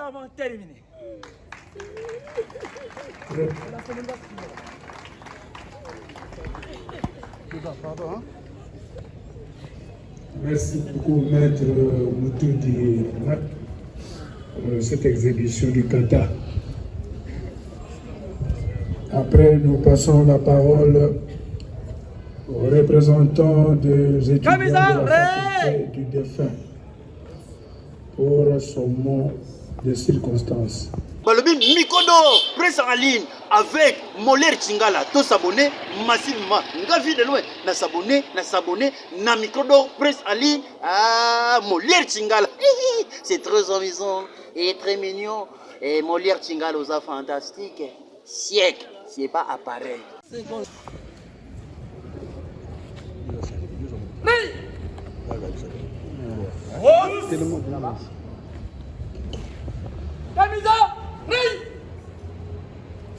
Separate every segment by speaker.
Speaker 1: avons terminé.
Speaker 2: Pardon, hein?
Speaker 3: Merci beaucoup, Maître Moutoudi Mak, pour cette exhibition du kata. Après, nous passons la parole aux représentants des étudiants de la faculté du défunt pour son mot de circonstance.
Speaker 4: Balobi Mikodo, presse en ligne avec Moller Chingala. Tous s'abonner massivement. Nga vie de loin. Na s'abonner, na Mikodo, presse en ligne. Ah, Moller Chingala. C'est très amusant et très mignon. Et Moller Chingala aux a fantastique. Siècle, c'est pas appareil.
Speaker 1: Camisa, Ri.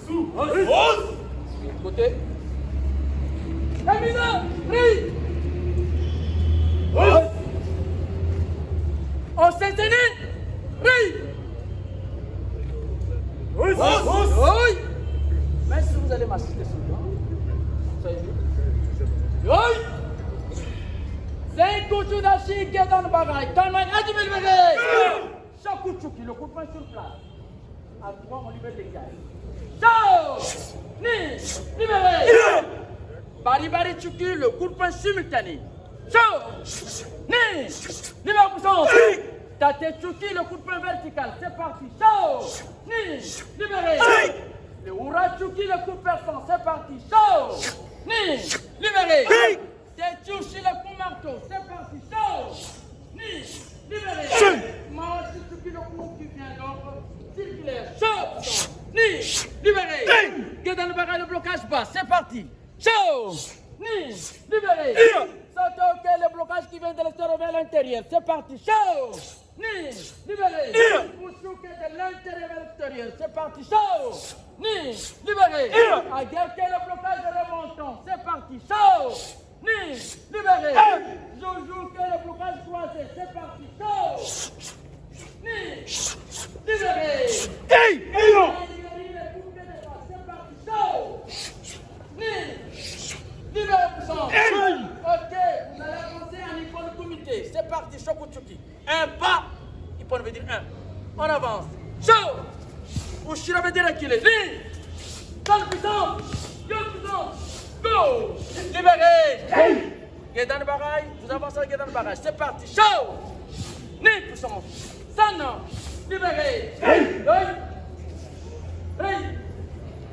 Speaker 1: Sous, côté. Camisa, Ri. On s'est tenu, Ri. Oui. Même si vous allez m'assister sur le banc, soyez libre. Oui. C'est Koutou Dashi qui est dans le bagage. Calme-moi, Adjumel Bébé. Chaque coup de chouki, le coup de poing sur place. À trois, on libère les gars. Ciao! Ni! Libéré! Bari chouki, le coup de poing simultané. Ciao! Ni! Libère puissance! Tate chouki, le coup de poing vertical. C'est parti. Ciao! Ni! Libéré! Le oura chouki, le coup de perçant. C'est parti. Ciao! Ni! Libéré! Tate chouki, le coup de marteau. C'est parti. Ciao! Ni! Libéré! Moi, le coup qui vient donc circulaire. Chaud! Ni! Libéré! Get dans le barrage de blocage bas. C'est parti. Chaud! Ni! Libéré! Saute ok, le blocage qui vient de l'extérieur vers l'intérieur. C'est parti. Chaud! Ni! Libéré! Poussouke de l'intérieur vers l'extérieur. C'est parti. Chaud! Ni! Libéré! À guerre le blocage de remontant. C'est parti. Chaud! Ni! Libéré! Joujou que le blocage croisé. C'est parti. Chaud! Ni! Libéré!
Speaker 2: Hey! Hey non!
Speaker 1: C'est parti. Chaud! Ni! Libéré puissant. Ok, vous allez avancer en niveau de comité. C'est parti. Chokuchuki. Un pas. Il veut dire un. On avance. Chaud! Ushira veut dire reculer. Ni! Calme puissant. Yo puissant. Go! Libéré! Hey! Guédan le barrage. Vous avancez avec Guédan le barrage. C'est parti. Chaud! Ni puissant. Sana! Libéré! Hey! Hey!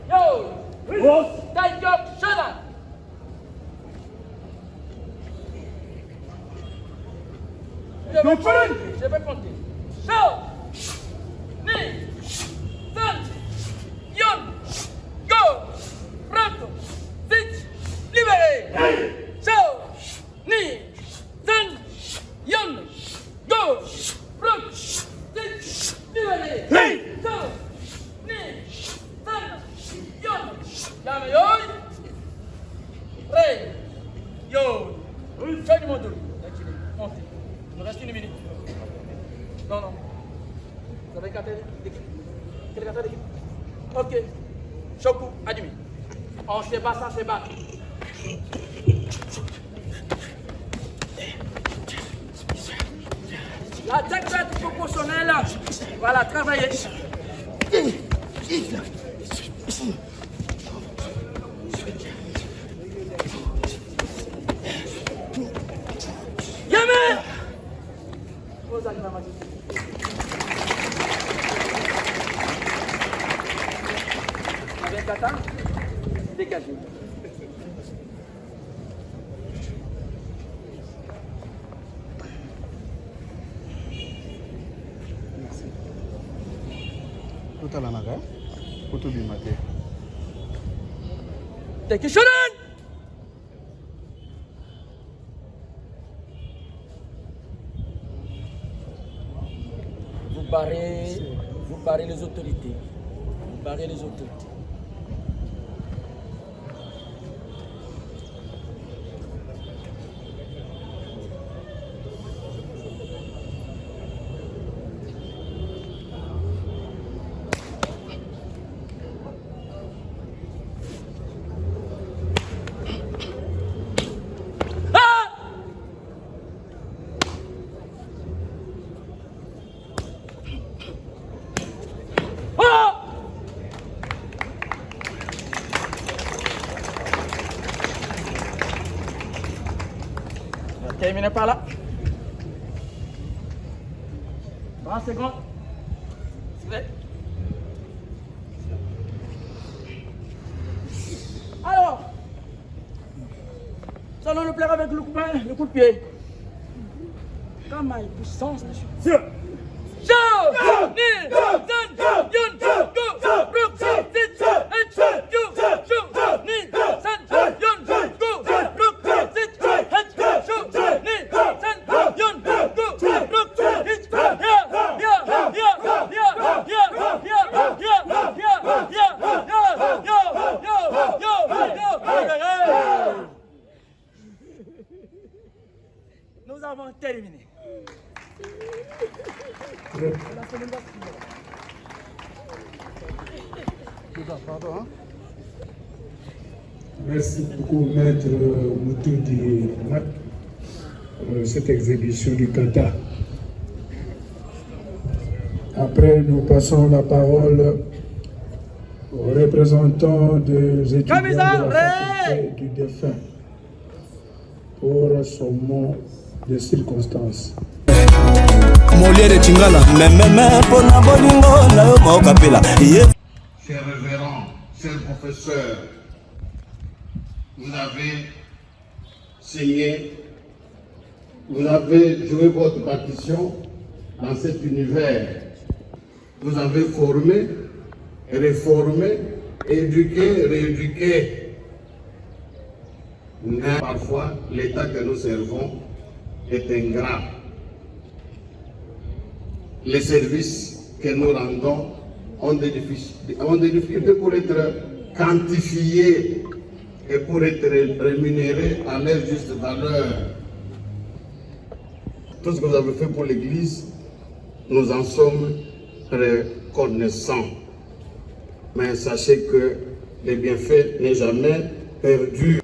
Speaker 1: Yo! Take up! Shut up! Je vais compter. Show! Ni! San! Yon! Go! Pronto! Sit! Libéré! Hey! Show! Ni! San! Yon! Go! Pronto! Sit! Libéré! Hey! Show! Ni! San! Yon! Yame yoy! Rey! Yo! Fais du module. Montez. Il me reste une minute. Non. Vous avez quatre d'équipe. Ok. Choku, admis. On se bat, ça se bat. La tête doit être proportionnelle. Voilà, travaillez. Yamé! Vous allez m'amasser. Avec Kata, dégagez.
Speaker 2: Tout à la naga, pour tout bien maté.
Speaker 1: T'es qui chonan? Vous barrez les autorités. Vous barrez les autorités. terminer par là. 30 secondes. Alors, nous allons le plaire avec le coup de pied. Comme ma puissance, monsieur. Nous avons terminé.
Speaker 3: Merci beaucoup, Maître Moutoudi Mat, pour cette exhibition du kata. Après, nous passons la parole aux représentants des étudiants de la faculté du défunt pour son mot de circonstance.
Speaker 5: Chers révérends, chers professeurs, vous avez signé, vous avez joué votre partition dans cet univers. Vous avez formé, réformé, éduqué, rééduqué. Mais parfois, l'état que nous servons est ingrat. Les services que nous rendons ont des difficultés pour être quantifiés et pour être rémunérés à leur juste valeur. Tout ce que vous avez fait pour l'Église, nous en sommes reconnaissants. Mais sachez que les bienfaits n'est jamais perdu.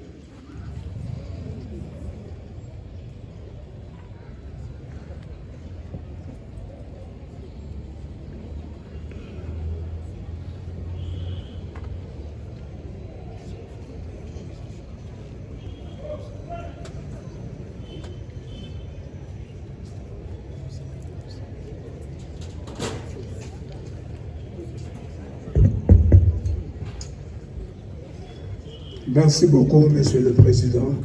Speaker 3: Merci beaucoup, Monsieur le Président.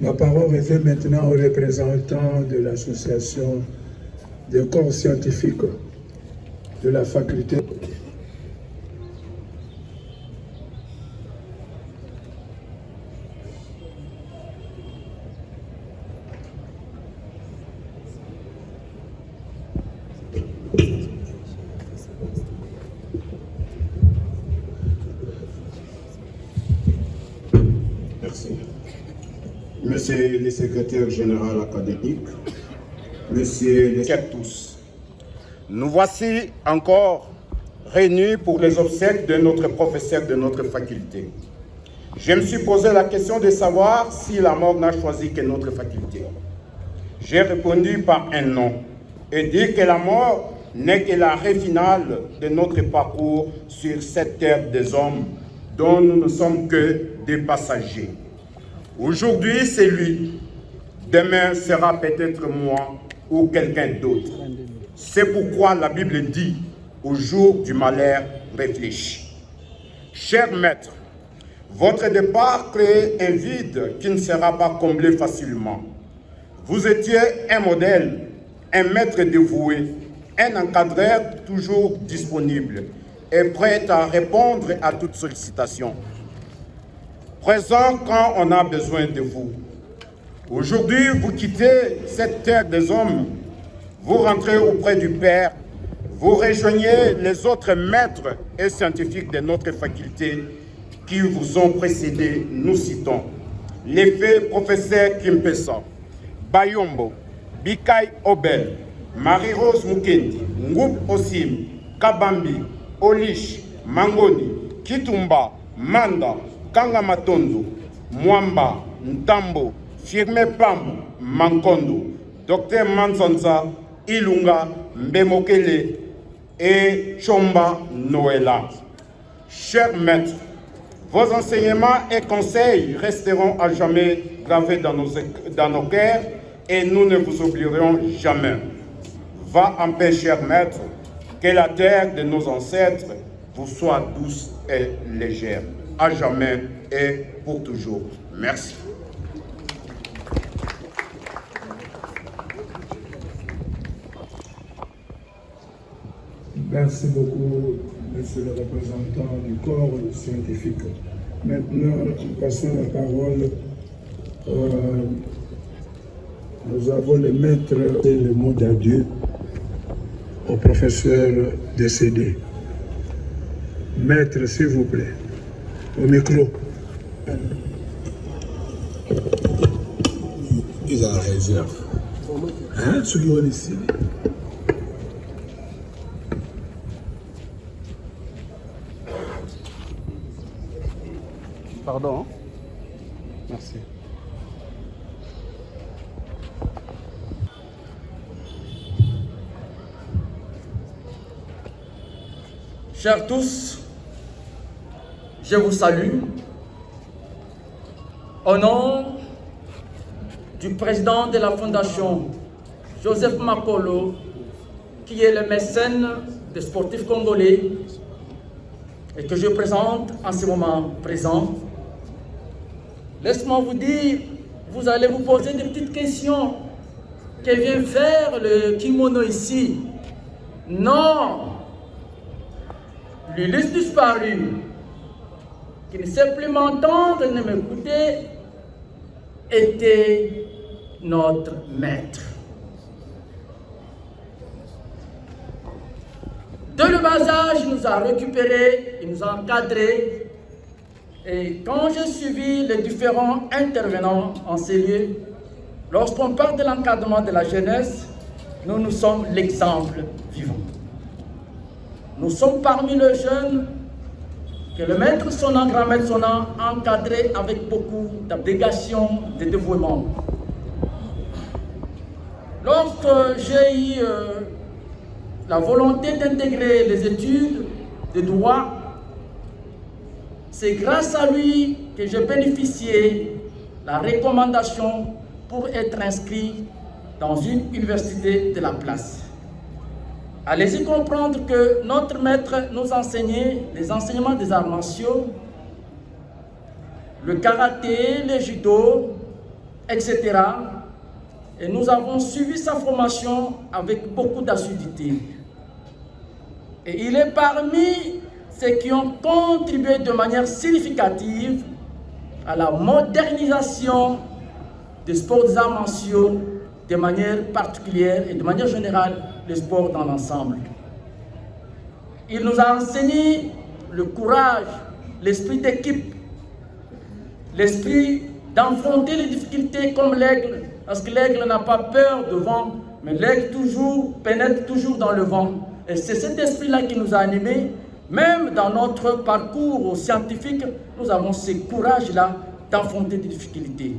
Speaker 3: La parole revient maintenant aux représentants de l'association des corps scientifiques de la faculté.
Speaker 5: Merci. Monsieur le secrétaire général académique, monsieur les
Speaker 6: tous. Nous voici encore réunis pour les obsèques de notre professeur de notre faculté. Je me suis posé la question de savoir si la mort n'a choisi que notre faculté. J'ai répondu par un non et dit que la mort n'est que l'arrêt final de notre parcours sur cette terre des hommes dont nous ne sommes que des passagers. Aujourd'hui, c'est lui. Demain sera peut-être moi ou quelqu'un d'autre. C'est pourquoi la Bible dit, au jour du malheur, réfléchis. Cher maître, votre départ crée un vide qui ne sera pas comblé facilement. Vous étiez un modèle, un maître dévoué, un encadreur toujours disponible et prêt à répondre à toute sollicitation. Présent quand on a besoin de vous. Aujourd'hui, vous quittez cette terre des hommes, vous rentrez auprès du Père, vous rejoignez les autres maîtres et scientifiques de notre faculté qui vous ont précédés, nous citons l'effet professeur Kimpesa, Bayombo, Bikai Obel, Marie-Rose Mukendi, Ngoup Osim, Kabambi, Olish, Mangoni, Kitumba, Manda, Kanga Matondo, Mwamba, Ntambo, Firme Pambu, Mankondo, Dr Manzanza, Ilunga, Mbemokele et Chomba Noëlla. Chers maîtres, vos enseignements et conseils resteront à jamais gravés dans nos cœurs et nous ne vous oublierons jamais. Va en paix, cher maître, que la terre de nos ancêtres vous soit douce et légère, à jamais et pour toujours. Merci.
Speaker 3: Merci beaucoup, monsieur le représentant du corps scientifique. Maintenant, nous passons la parole. Nous avons le maître et le mot d'adieu au professeur décédé. Maître, s'il vous plaît, au micro.
Speaker 7: Ils ont la réserve. Hein, ceux qui ont décidé.
Speaker 2: Pardon. Merci.
Speaker 1: Chers tous, je vous salue au nom du président de la Fondation, Joseph Makolo, qui est le mécène des sportifs congolais et que je présente en ce moment présent. Laisse-moi vous dire, vous allez vous poser des petites questions. Que vient faire le kimono ici? Non! L'illustre disparu, qui ne sait plus m'entendre ni m'écouter, était notre maître. De le bas âge, il nous a récupérés, il nous a encadrés. Et quand j'ai suivi les différents intervenants en ces lieux, lorsqu'on parle de l'encadrement de la jeunesse, nous sommes l'exemple vivant. Nous sommes parmi les jeunes que le maître Sona, grand maître Sona, a encadré avec beaucoup d'abnégation, de dévouement. Lorsque j'ai eu la volonté d'intégrer les études de droit, c'est grâce à lui que j'ai bénéficié de la recommandation pour être inscrit dans une université de la place. Allez-y comprendre que notre maître nous enseignait les enseignements des arts martiaux, le karaté, le judo, etc. Et nous avons suivi sa formation avec beaucoup d'assiduité. Et il est parmi ceux qui ont contribué de manière significative à la modernisation des sports des arts martiaux de manière particulière et de manière générale le sport dans l'ensemble. Il nous a enseigné le courage, l'esprit d'équipe, l'esprit d'affronter les difficultés comme l'aigle, parce que l'aigle n'a pas peur de vent, mais l'aigle pénètre toujours dans le vent. Et c'est cet esprit-là qui nous a animés. Même dans notre parcours scientifique, nous avons ce courage-là d'affronter des difficultés.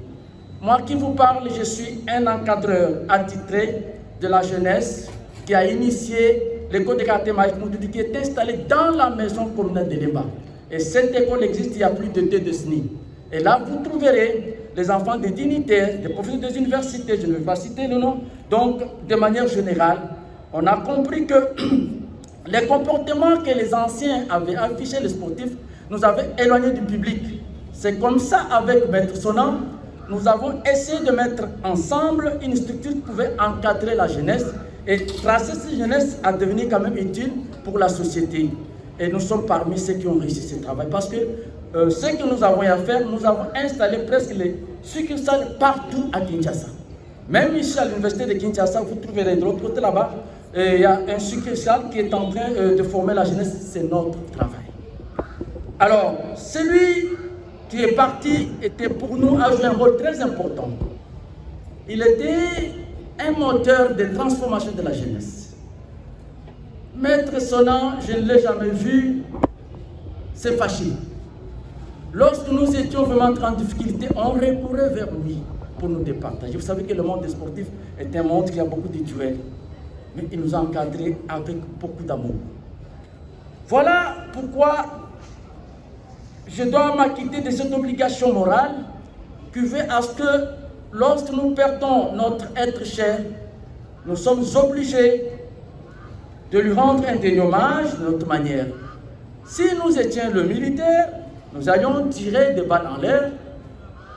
Speaker 1: Moi qui vous parle, je suis un encadreur attitré de la jeunesse qui a initié l'école de karaté Maïk Moutoudi qui est installée dans la maison communale de Lemba. Et cette école existe il y a plus de 2 décennies. Et là, vous trouverez les enfants des dignitaires, des professeurs des universités, je ne vais pas citer le nom. Donc, de manière générale, on a compris que les comportements que les anciens avaient affichés, les sportifs, nous avaient éloignés du public. C'est comme ça, avec Maître Sona, nous avons essayé de mettre ensemble une structure qui pouvait encadrer la jeunesse et tracer cette jeunesse à devenir quand même utile pour la société. Et nous sommes parmi ceux qui ont réussi ce travail. Parce que ce que nous avons à faire, nous avons installé presque les succursales partout à Kinshasa. Même ici à l'université de Kinshasa, vous trouverez de l'autre côté là-bas, il y a un succursale qui est en train de former la jeunesse. C'est notre travail. Alors, celui qui est parti était pour nous a joué un rôle très important. Il était un moteur de transformation de la jeunesse. Maître Sona, je ne l'ai jamais vu se fâcher. Lorsque nous étions vraiment en difficulté, on recourait vers lui pour nous départager. Vous savez que le monde des sportifs est un monde qui a beaucoup de duels. Mais il nous a encadrés avec beaucoup d'amour. Voilà pourquoi je dois m'acquitter de cette obligation morale qui veut à ce que lorsque nous perdons notre être cher, nous sommes obligés de lui rendre un dernier hommage de notre manière. Si nous étions le militaire, nous allions tirer des balles en l'air.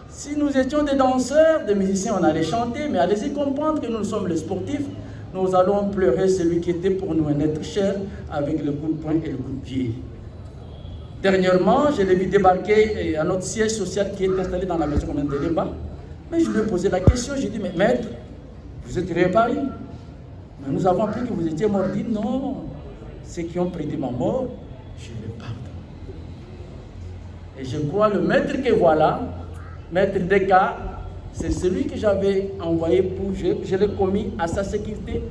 Speaker 1: Si nous étions des danseurs, des musiciens, on allait chanter, mais allez-y comprendre que nous sommes les sportifs, nous allons pleurer celui qui était pour nous un être cher avec le coup de poing et le coup de pied. Dernièrement, je l'ai vu débarquer à notre siège social qui est installé dans la maison commune de Lemba. Mais je lui ai posé la question, j'ai dit, mais maître, vous êtes réparé. Mais nous avons appris que vous étiez mort. Il dit, non, ceux qui ont prêté ma mort, je les pardonne. Et je crois le maître que voilà, maître Deka, c'est celui que j'avais envoyé pour, je l'ai commis à sa sécurité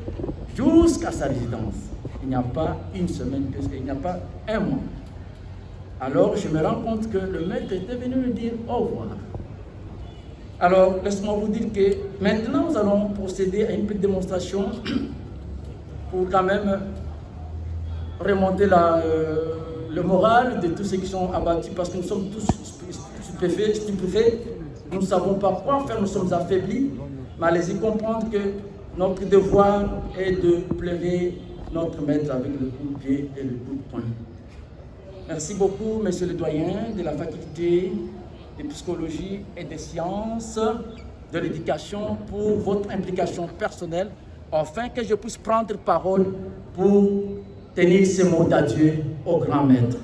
Speaker 1: jusqu'à sa résidence. Il n'y a pas une semaine, il n'y a pas un mois. Alors je me rends compte que le maître était venu me dire au revoir. Alors laisse-moi vous dire que maintenant nous allons procéder à une petite démonstration pour quand même remonter le moral de tous ceux qui sont abattus parce que nous sommes tous stupéfaits. Nous ne savons pas quoi faire, nous sommes affaiblis, mais allez-y comprendre que notre devoir est de pleurer notre maître avec le coup de pied et le coup de poing. Merci beaucoup, monsieur le doyen de la faculté de psychologie et des sciences de l'éducation pour votre implication personnelle, afin que je puisse prendre parole pour tenir ces mots d'adieu au grand maître.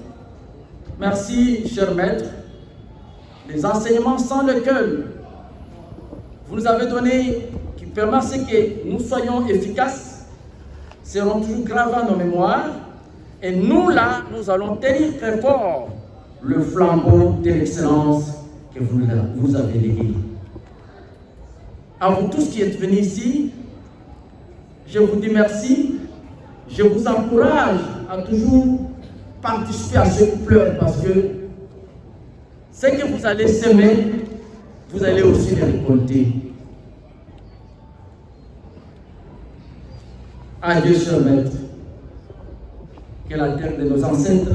Speaker 1: Merci, cher maître. Les enseignements sans lequel vous nous avez donnés, qui permettent que nous soyons efficaces, seront toujours gravés dans nos mémoires. Et nous, là, nous allons tenir très fort le flambeau de l'excellence que vous avez légué. À vous tous qui êtes venus ici, je vous dis merci. Je vous encourage à toujours participer à ce qui pleure parce que ce que vous allez semer, vous allez aussi le récolter. Adieu, cher maître. Que la terre de nos ancêtres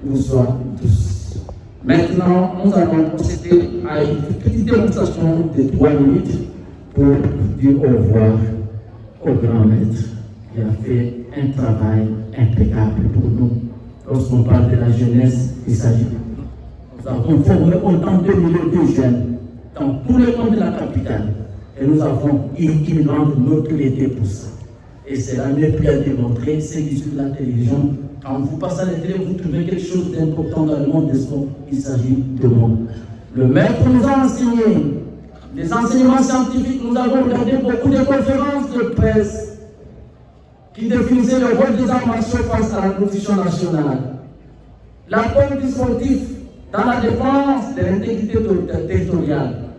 Speaker 1: nous soit douce. Maintenant, nous allons procéder à une petite démonstration de 3 minutes pour dire au revoir au grand maître qui a fait un travail impeccable pour nous. Lorsqu'on parle de la jeunesse, il s'agit de nous. Nous avons formé autant de millions de jeunes dans tous les coins de la capitale et nous avons une grande notoriété pour ça. Et c'est la mieux plus à démontrer, c'est l'issue de la télévision. Quand vous passez à la télé, vous trouvez quelque chose d'important dans le monde des sports. Il s'agit de moi. Le maître nous a enseigné des enseignements scientifiques. Nous avons regardé beaucoup de conférences de presse qui définissaient le rôle des arts martiaux face à la compétition nationale. L'apport du sportif dans la défense de l'intégrité territoriale,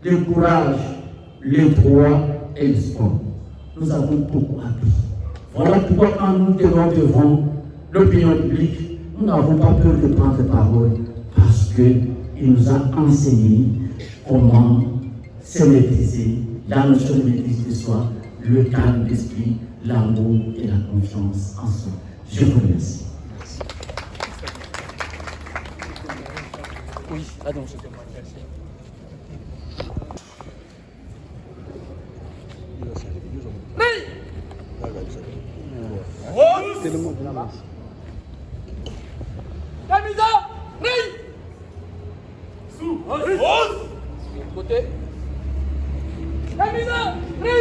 Speaker 1: le courage, le droit et le sport. Nous avons beaucoup appris. Voilà pourquoi quand nous tenons devant l'opinion publique, nous n'avons pas peur de prendre parole parce qu'il nous a enseigné comment se maîtriser, la notion de maîtrise de soi, le calme d'esprit, l'amour et la confiance en soi. Je vous remercie. Oui, pardon, je te remercie. Camisa, Ri. Sous, côté. Camisa, Ri.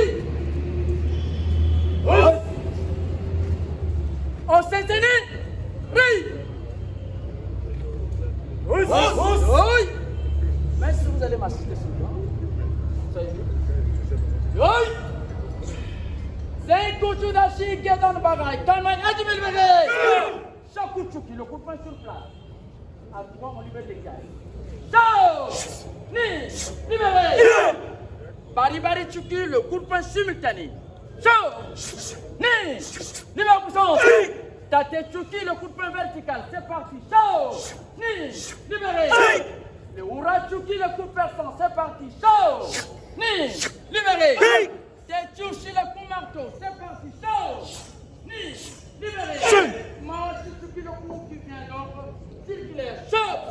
Speaker 1: On s'est tenu, Ri. Oui. Mais si vous allez m'assister sur le plan, ça y est. Oui. C'est Kouchou Dashi qui est dans le bagaille. Calme, Adjimil Bégay. Chakouchouki, le coup de poing sur place. À toi, on libère les gars. Ciao. Ni, libéré. Bari Tchouki, le coup de poing simultané. Ciao. Ni, libéré puissance. Tate Tchouki, le coup de poing vertical. C'est parti. Ciao. Ni, libéré. Le Oura Tchouki, le coup de perçant. C'est parti. Ciao. Ni, libéré. C'est Tchouchi, le coup marteau. C'est parti. Ciao. Ni, libéré. Moi, Tchouki, le coup qui vient donc circulaire. Ciao.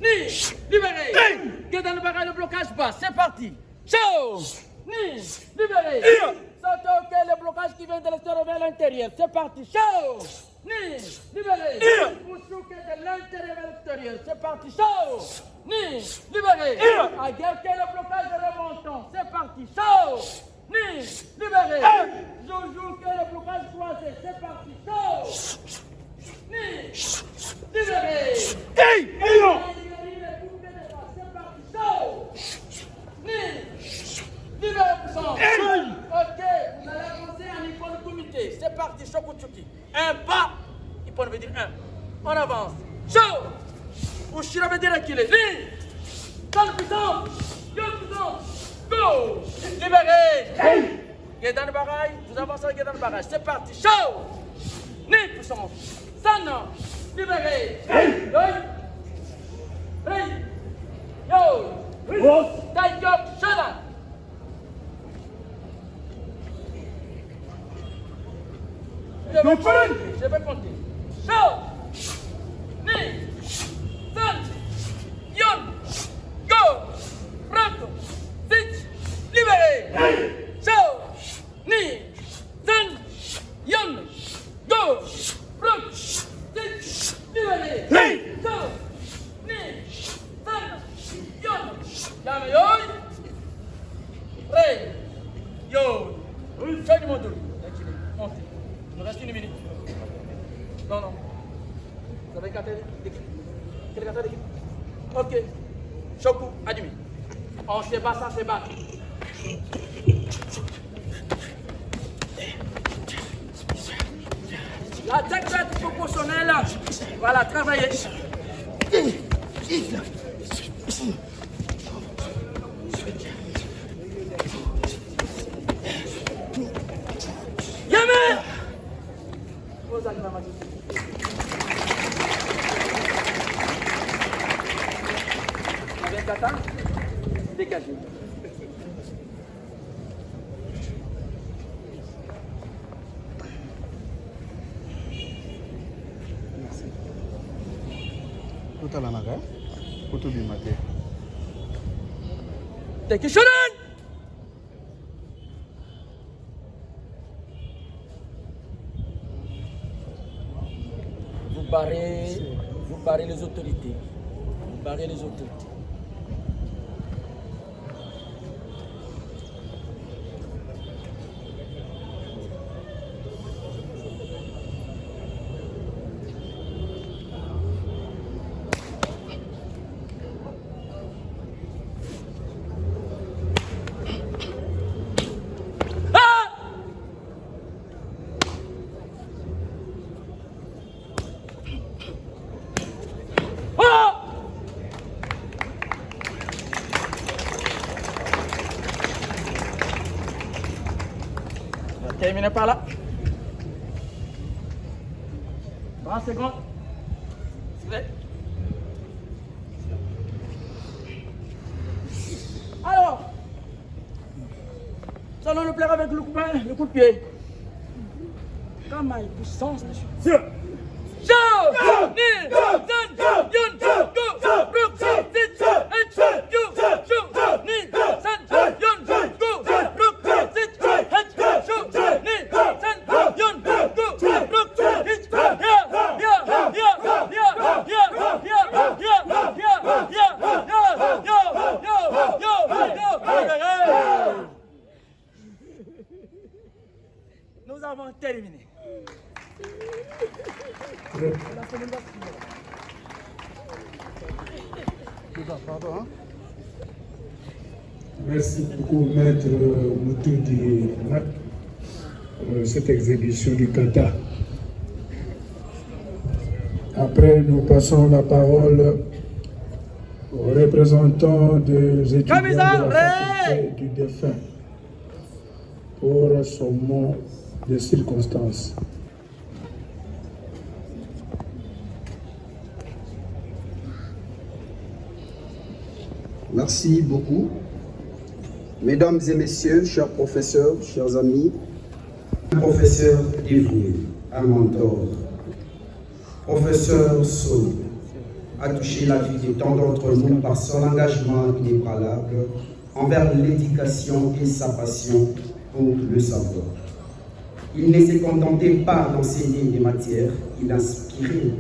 Speaker 1: Ni, libéré. Get dans le bagage. blocage bas, c'est parti. Ciao. Ni, libéré. Sentez le blocage qui vient de l'extérieur vers l'intérieur. C'est parti. Ciao. Ni, libéré. Vous souquez de l'intérieur vers l'extérieur. C'est parti. Ciao. Ni, libéré. À guerre le blocage de remontant. C'est parti. Ciao. Ni, libéré. Joujou que le blocage croisé. C'est parti. Ciao. Ni, libéré. C'est parti. Ciao. Ni, libéré. Ok, vous allez avancer en icône comité. C'est parti. Shokuchuki. Un pas. Icône veut dire un. On avance. Ciao. Ushira veut dire reculer. Ni. Calme puissant. Yo puissant. Go. Libéré. Guédan Baraï. Vous avancez avec Guédan Baraï. C'est parti. Ciao. Ni puissant. Sana. Libéré. Yo. Taïkop. Shada. Je vais compter. Ciao. Ni. San. Yon. Go. Franco. Sit. Libéré. Ciao. Ni. San. Yon. Go. Franco. Sit. Libéré. Ciao. Ni. San. Yon. Yame yoy. Rey. Yo. Fais du monde. Montez. Il me reste une minute. Non. Vous avez 4 d'équipe. Quel est 4 d'équipe? Ok. Choku, admis. On se bat, ça se bat. L'attaque doit être proportionnelle. Voilà, travaillez. Yamé! Vos acclamations. Avec Kata, dégagez.
Speaker 2: Merci. Tout à l'anaga, tout du matin.
Speaker 1: T'es qui chonan? Vous barrez les autorités. Vous barrez les autorités. Terminez par là. 30 secondes. Alors, nous allons le plaire avec le coup de pied. Comme ma puissance, monsieur. Ciao! Ni! Zan! Yun! Go! Brooke! Sit! H! You! Shoo! Ni! San! Yun! Go! Brooke! Sit! H! Shoo! Ni! San! Yun! Go! Brooke! Sit! Nous avons terminé.
Speaker 2: Pardon, hein?
Speaker 3: Merci beaucoup, Maître Moutoudi Mat, pour cette exhibition du kata. Après, nous passons la parole aux représentants des étudiants de la faculté du défunt pour son mot de circonstance.
Speaker 8: Merci beaucoup. Mesdames et messieurs, chers professeurs, chers amis, professeur Yves, à mon tour, professeur Sou, a touché la vie de tant d'entre nous par son engagement inébranlable envers l'éducation et sa passion pour le savoir. Il ne se contentait pas d'enseigner des matières, il inspirait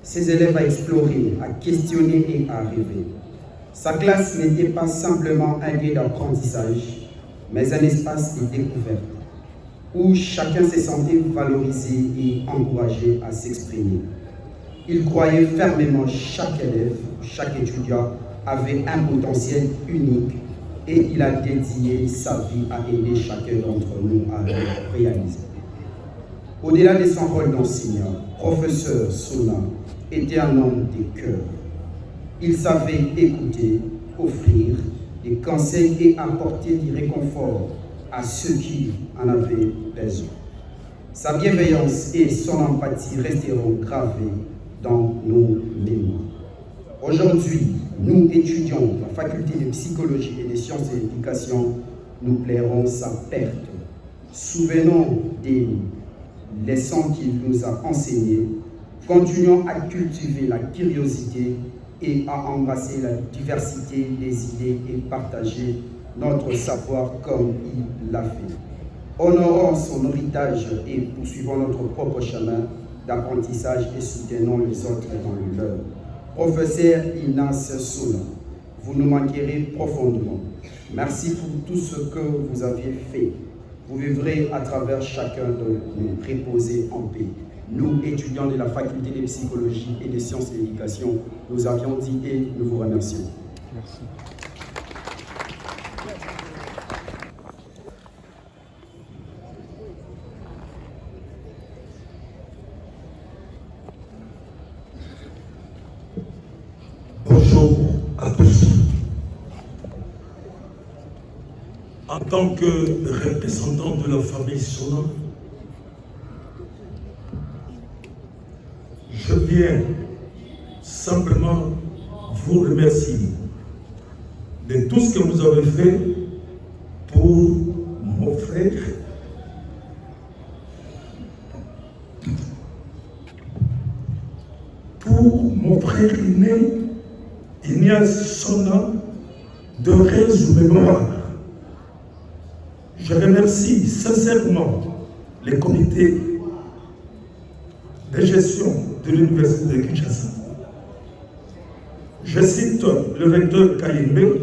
Speaker 8: ses élèves à explorer, à questionner et à rêver. Sa classe n'était pas simplement un lieu d'apprentissage, mais un espace de découverte, où chacun se sentait valorisé et encouragé à s'exprimer. Il croyait fermement chaque élève, chaque étudiant avait un potentiel unique et il a dédié sa vie à aider chacun d'entre nous à le réaliser. Au-delà de son rôle d'enseignant, professeur Souna était un homme de cœur. Il savait écouter, offrir des conseils et apporter du réconfort à ceux qui en avaient besoin. Sa bienveillance et son empathie resteront gravées dans nos mémoires. Aujourd'hui, nous étudiants de la faculté de psychologie et des sciences de l'éducation, nous plairons sa perte. Souvenons des leçons qu'il nous a enseignées, continuons à cultiver la curiosité et à embrasser la diversité des idées et partager notre savoir comme il l'a fait. Honorons son héritage et poursuivons notre propre chemin d'apprentissage et soutenons les autres dans le leur. Professeur Ignace Souna, vous nous manquerez profondément. Merci pour tout ce que vous aviez fait. Vous vivrez à travers chacun de nous. Reposez en paix. Nous, étudiants de la faculté de psychologie et des sciences de l'éducation, nous avions dit et nous vous remercions.
Speaker 2: Merci.
Speaker 7: Bonjour à tous. En tant que représentant de la famille Souna, je viens simplement vous remercier de tout ce que vous avez fait pour mon frère, aîné, Ignace Souna, de Réseau Mémoire. Je remercie sincèrement les comités de gestion de l'Université de Kinshasa. Je cite le recteur Kayembe,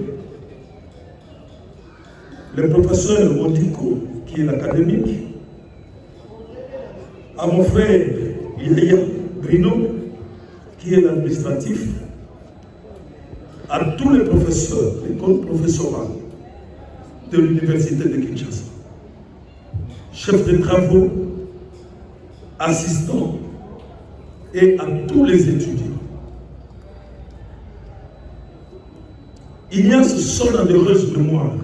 Speaker 7: le professeur Odiko, qui est l'académique, à mon frère Yaya Brino, qui est l'administratif, à tous les professeurs, l'école professorale de l'Université de Kinshasa, chefs de travaux, assistants et à tous les étudiants. Il y a ce son heureuse mémoire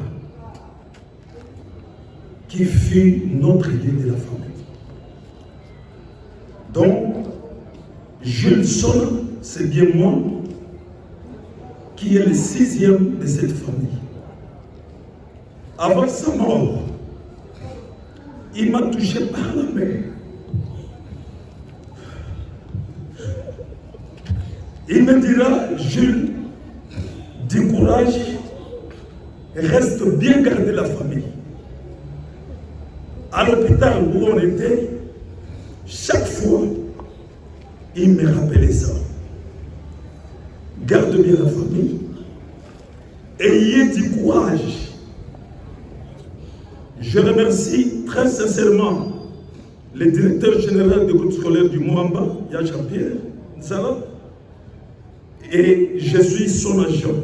Speaker 7: qui fut notre idée de la famille. Donc, Jules Sola, c'est bien moi qui est le 6e de cette famille. Avant sa mort, il m'a touché par la main. Il me dira, Jules, du courage, reste bien garder la famille. À l'hôpital où on était, chaque fois, il me rappelait ça. Garde bien la famille. Ayez du courage. Je remercie très sincèrement le directeur général du groupe scolaire du Moamba, Jean-Pierre Nzala, et je suis son agent,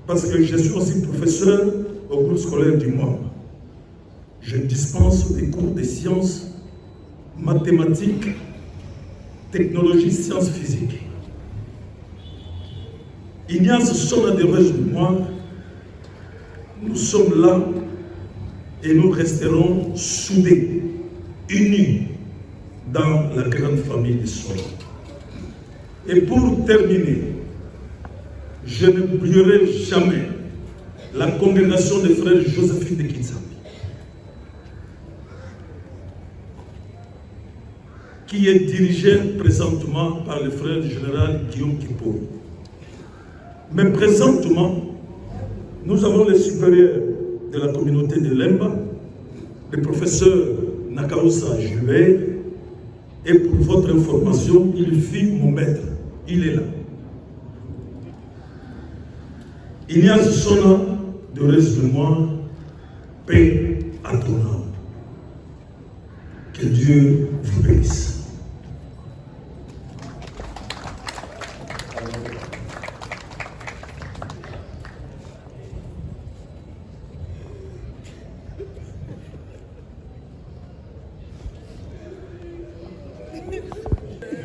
Speaker 7: parce que je suis aussi professeur au groupe scolaire du Moamba. Je dispense des cours de sciences, mathématiques, technologie, sciences physiques. Il y a ce son d'heureuse mémoire. Nous sommes là et nous resterons soudés, unis dans la grande famille de Sola. Et pour terminer, je n'oublierai jamais la congrégation des frères Joséphine de Kinshasa, qui est dirigé présentement par le frère général Guillaume Kipo. Mais présentement, nous avons les supérieurs de la communauté de Lemba, le professeur Nakaousa Gilbert, et pour votre information, il fut mon maître, il est là. Il y a son âme, de reste de moi, paix à ton âme. Que Dieu vous bénisse.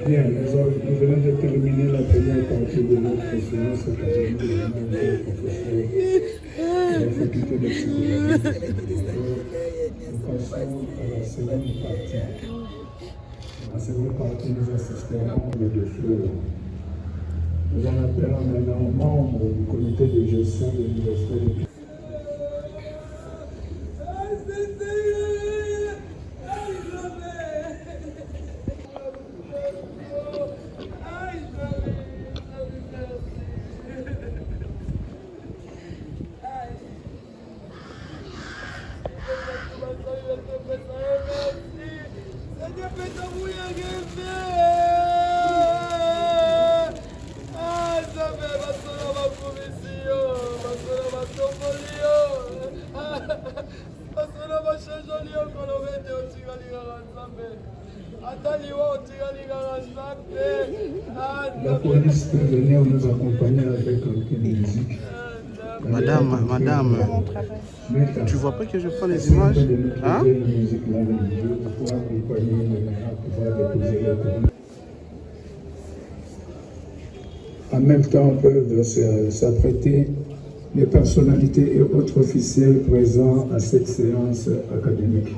Speaker 3: Bien, nous venons de terminer la première partie de notre séance académique de professeur de la faculté de psychologie. Nous passons à la seconde partie. Dans la seconde partie, nous assisterons de feu. Nous en appelons maintenant membres du comité de gestion de l'université de La police peut venir nous accompagner avec un peu de musique.
Speaker 2: Madame, tu vois pas que je prends les images? Hein?
Speaker 3: En même temps, peuvent s'apprêter les personnalités et autres officiels présents à cette séance académique.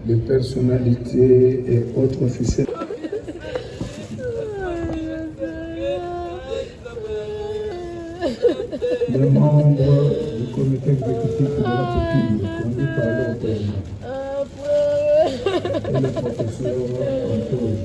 Speaker 3: Les personnalités et autres officiels. Les membres du comité exécutif de la pupille, conduit par leur père. Et le professeur Antoine.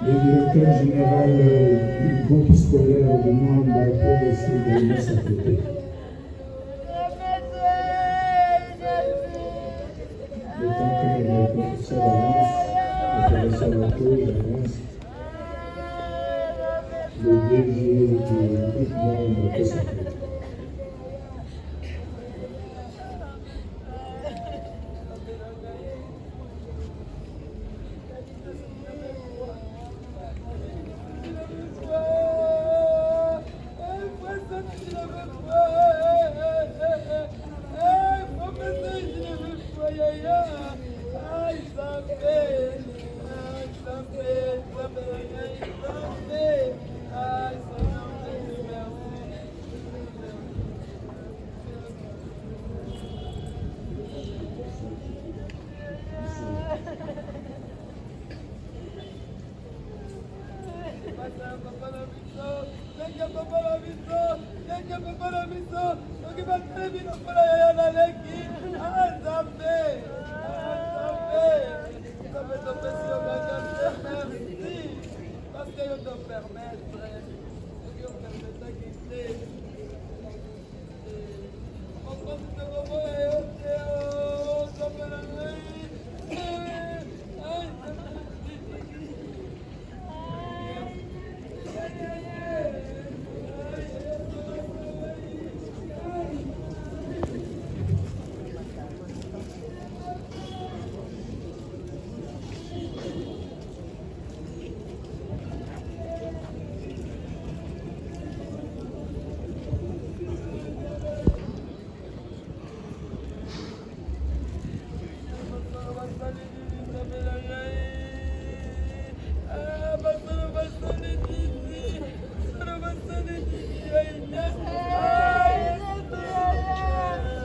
Speaker 3: Le directeur général du groupe scolaire de Mwamba peut aussi venir s'apprêter. Le temps que le professeur avance, le DG du groupe Mwamba peut s'apprêter.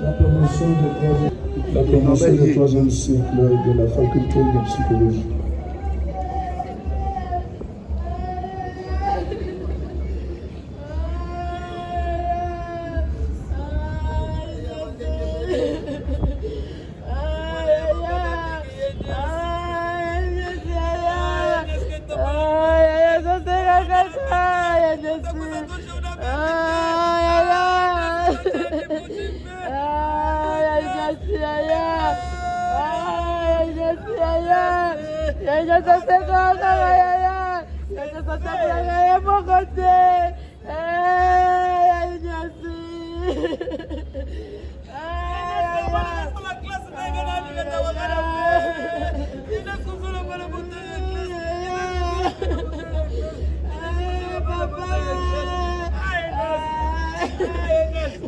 Speaker 3: La promotion du troisième cycle de la faculté de psychologie.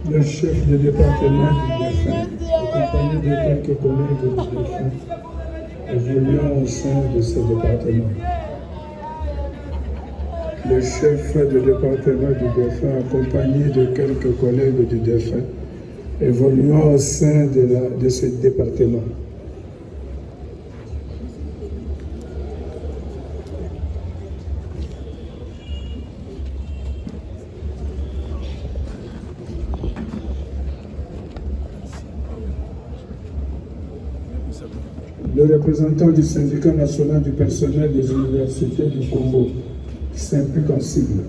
Speaker 3: Le chef de département du défunt, accompagné de quelques collègues du défunt, évoluant au sein de ce département. Le chef de département du défunt, accompagné de quelques collègues du défunt, évoluant au sein de ce département. Le représentant du syndicat national du personnel des universités du Congo, qui s'implique en sigle.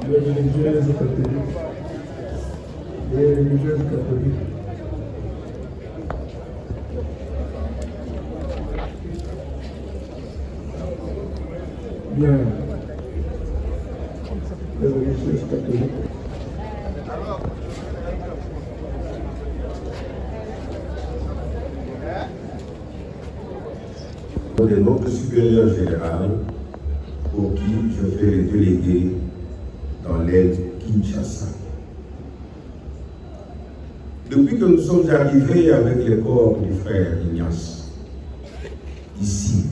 Speaker 3: Les religieuses catholiques. Les religieuses catholiques. Bien. Les religieuses catholiques.
Speaker 9: De notre supérieur général, pour qui je fais le délégué dans l'aide Kinshasa. Depuis que nous sommes arrivés avec les corps du frère Ignace, ici,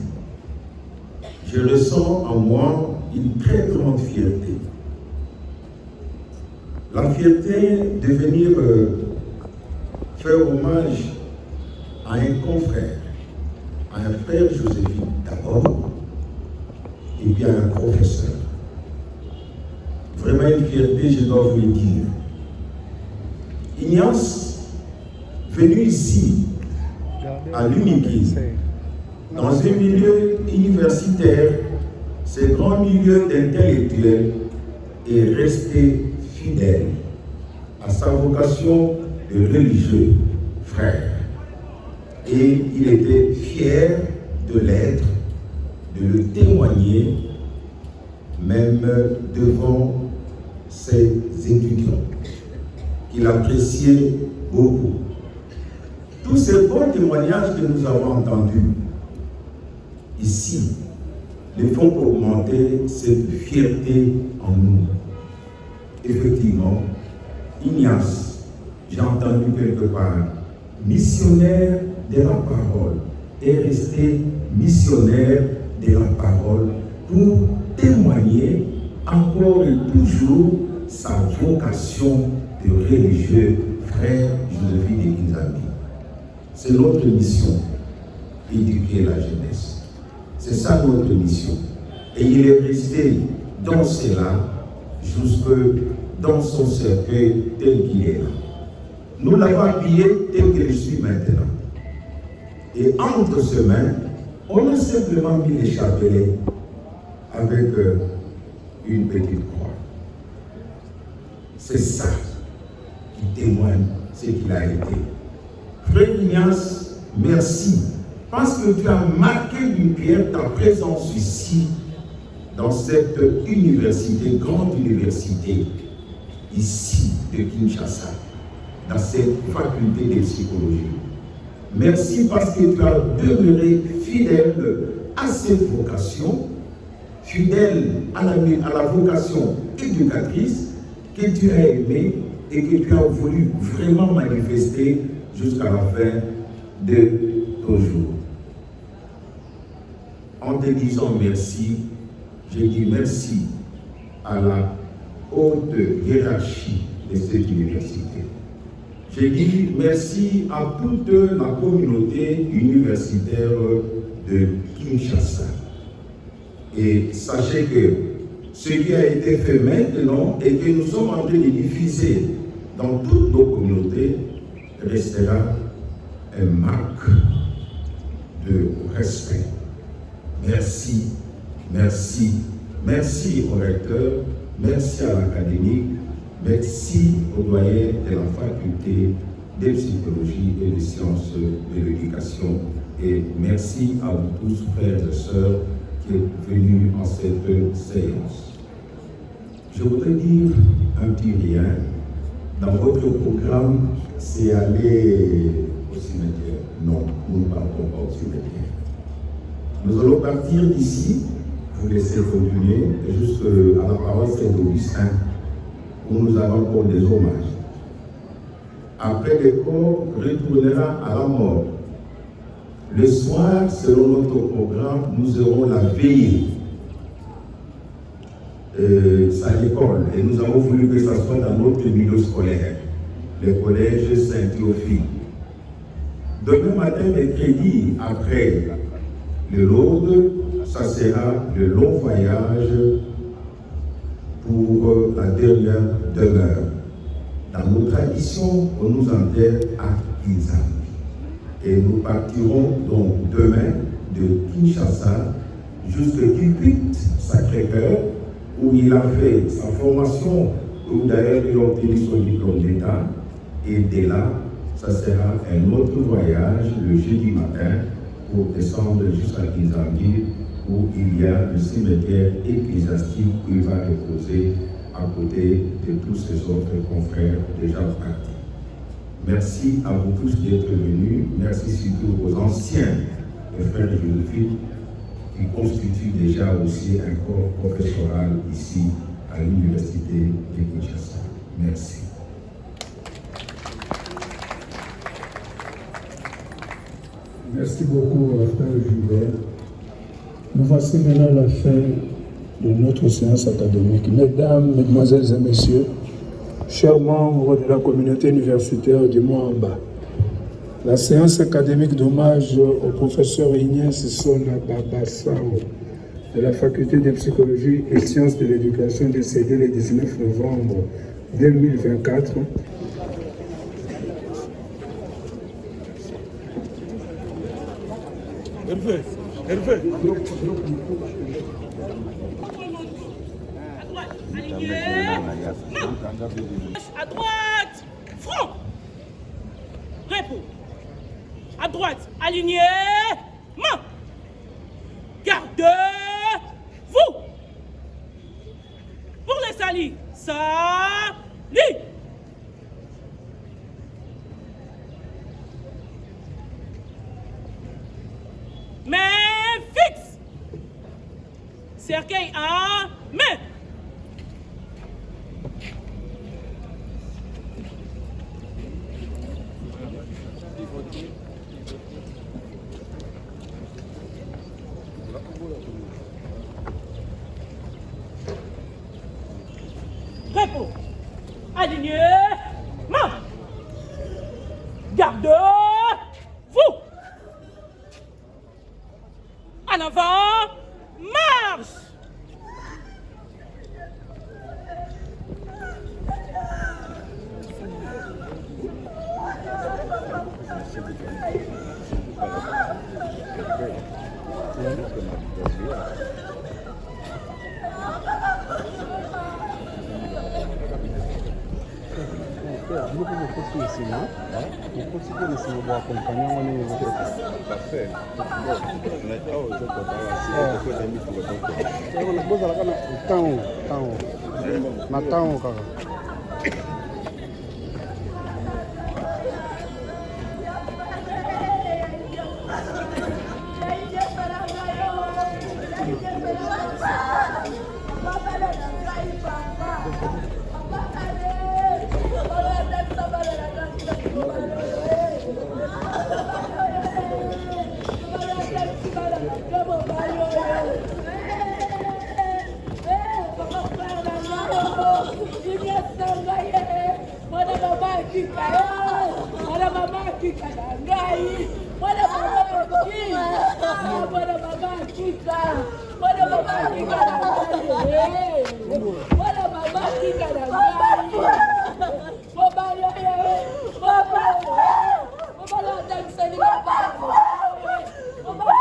Speaker 9: je ressens en moi une très grande fierté. La fierté de venir faire hommage à un confrère, à un frère Joséphine d'abord, et puis à un professeur. Vraiment une fierté, je dois vous le dire. Ignace, venu ici, à l'UNIKI, dans un milieu universitaire, ce grand milieu d'intellectuels, est resté fidèle à sa vocation de religieux frère. Et il était fier de l'être, de le témoigner, même devant ses étudiants, qu'il appréciait beaucoup. Tous ces bons témoignages que nous avons entendus ici ne font qu'augmenter cette fierté en nous. Effectivement, Ignace, j'ai entendu quelque part, missionnaire de la parole, est resté missionnaire de la parole pour témoigner encore et toujours sa vocation de religieux frère Joséphine et Kinzambi. C'est notre mission, éduquer la jeunesse. C'est ça notre mission. Et il est resté dans cela jusque dans son cercueil tel qu'il est là. Nous l'avons habillé tel que je suis maintenant. Et entre ses mains, on a simplement mis les chapelets avec une petite croix. C'est ça qui témoigne ce qu'il a été. Frère Ignace, merci, parce que tu as marqué d'une pierre ta présence ici, dans cette université, grande université, ici de Kinshasa, dans cette faculté de psychologie. Merci parce que tu as demeuré fidèle à cette vocation, fidèle à la vocation éducatrice, que tu as aimé et que tu as voulu vraiment manifester jusqu'à la fin de ton jour. En te disant merci, je dis merci à la haute hiérarchie de cette université. Je dis merci à toute la communauté universitaire de Kinshasa. Et sachez que ce qui a été fait maintenant et que nous sommes en train de diffuser dans toutes nos communautés restera un marque de respect. Merci, merci, merci au recteur, merci à l'académie, merci aux doyens de la faculté de psychologie et de sciences de l'éducation et merci à vous tous, frères et sœurs, qui êtes venus en cette séance. Je voudrais dire un petit rien. Dans votre programme, c'est aller au cimetière. Non, nous ne partons pas au cimetière. Nous allons partir d'ici, vous laisser continuer, jusqu'à la paroisse Saint-Augustin, où nous avons encore des hommages. Après, le corps retournera à la mort. Le soir, selon notre programme, nous aurons la veillée. À l'école, et nous avons voulu que ça soit dans notre milieu scolaire, le collège Saint-Théophile. Demain matin, mercredi, après le Lourdes, ça sera le long voyage pour la dernière demeure. Dans nos traditions, on nous enterre à Kinshasa. Et nous partirons donc demain de Kinshasa jusqu'à Kikwit, Sacré-Cœur, où il a fait sa formation, où d'ailleurs il a obtenu son diplôme d'État. Et dès là, ça sera un autre voyage le jeudi matin pour descendre jusqu'à Kinzambi, où il y a le cimetière ecclésiastique où il va reposer à côté de tous ses autres confrères déjà partis. Merci à vous tous d'être venus. Merci surtout aux anciens frères de Joséphine qui constituent déjà aussi un corps professoral ici à l'université de Kinshasa. Merci.
Speaker 3: Merci beaucoup, frère Gilbert. Nous voici maintenant à la fin de notre séance académique. Mesdames, Mesdemoiselles et Messieurs, chers membres de la communauté universitaire du Moamba, la séance académique d'hommage au professeur Ignace Sona Babasao de la faculté de psychologie et sciences de l'éducation décédé le 19 novembre 2024
Speaker 1: Hervé. À droite, front. Repos. À droite, aligné, main. Gardez-vous. Pour les salis, salis. Main fixe. Cercueil à main. Repos. Aligné. Main. Gardez-vous. En avant. Marche. kika na ngai. Mwana baba kika. Mwana baba kika. Mwana baba kika na ngai. Mwana baba kika na ngai. Baba yeye. Baba. Baba la taksani baba. Baba.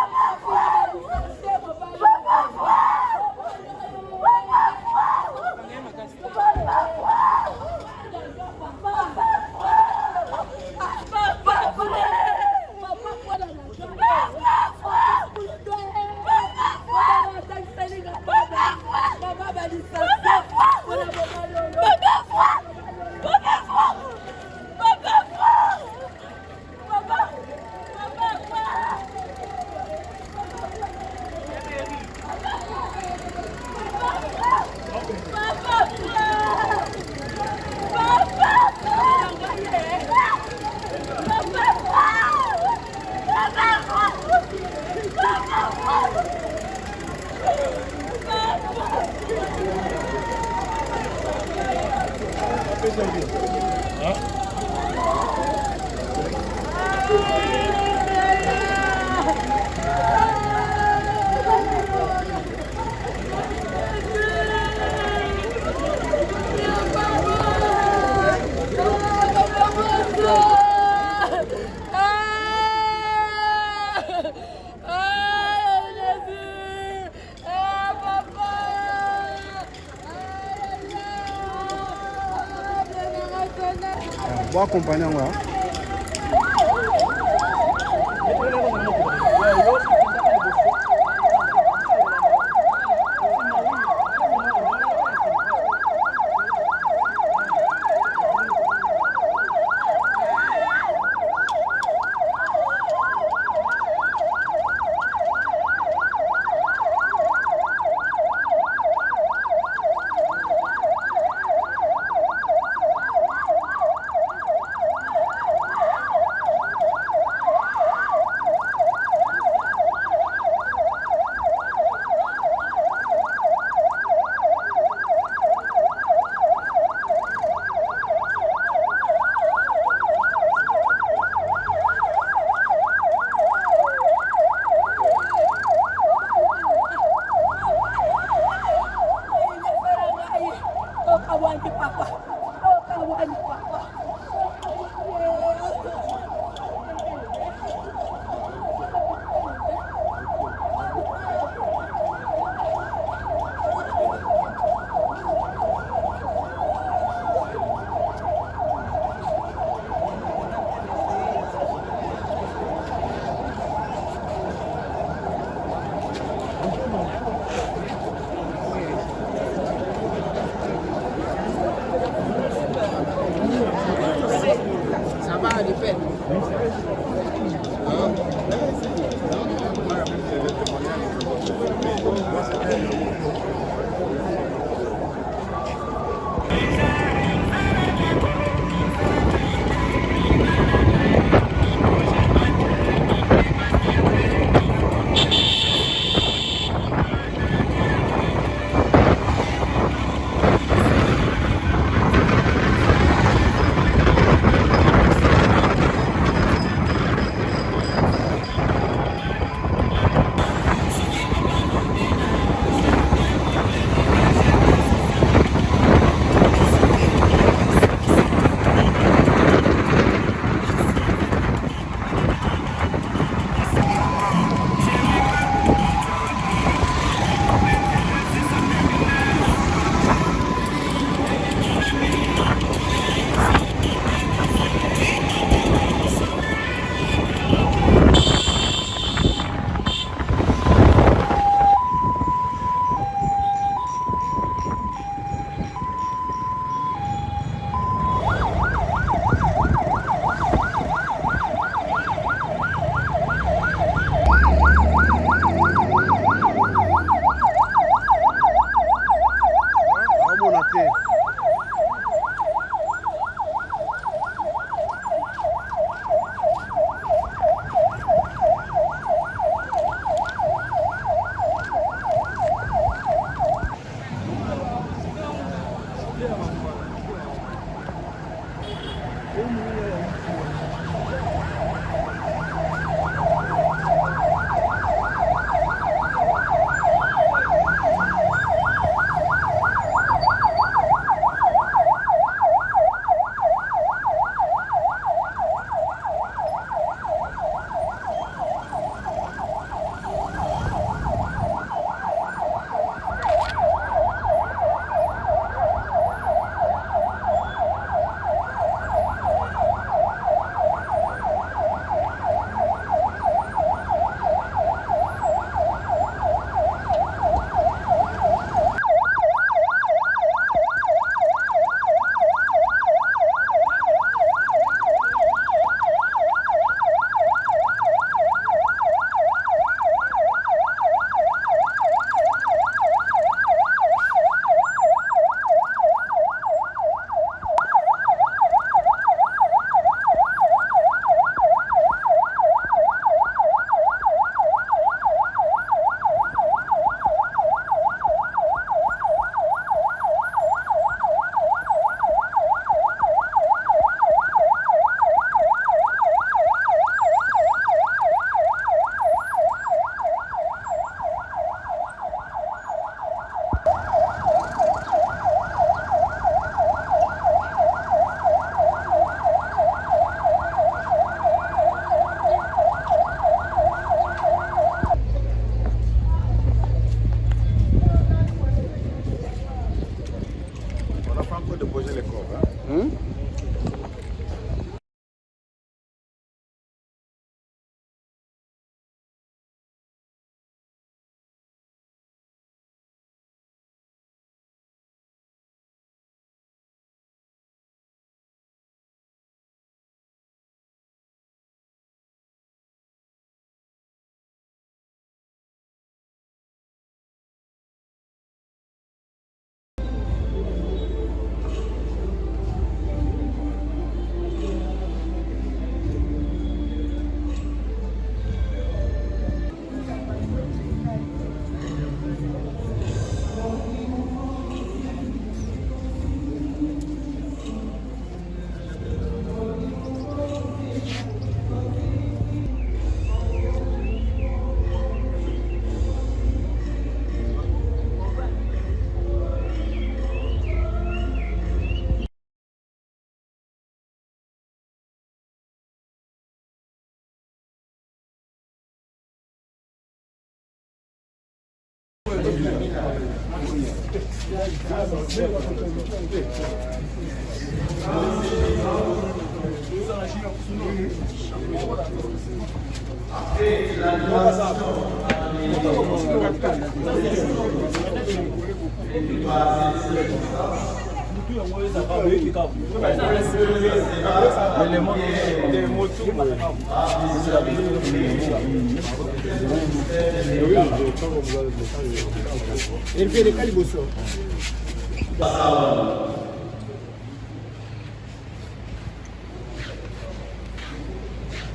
Speaker 2: Vou acompanhar lá.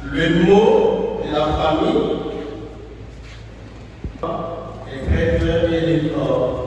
Speaker 9: Le mot de la famille est très bien et fort.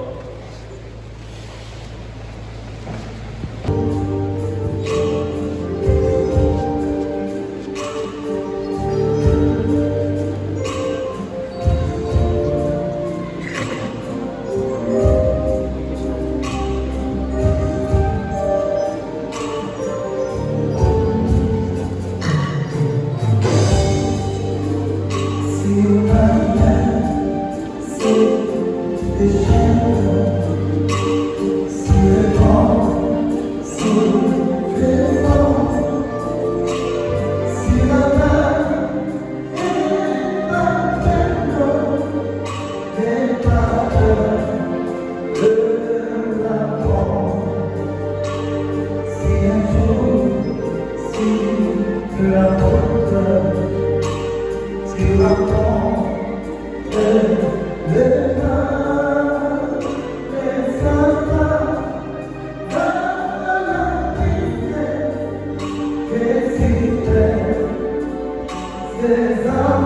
Speaker 10: Desire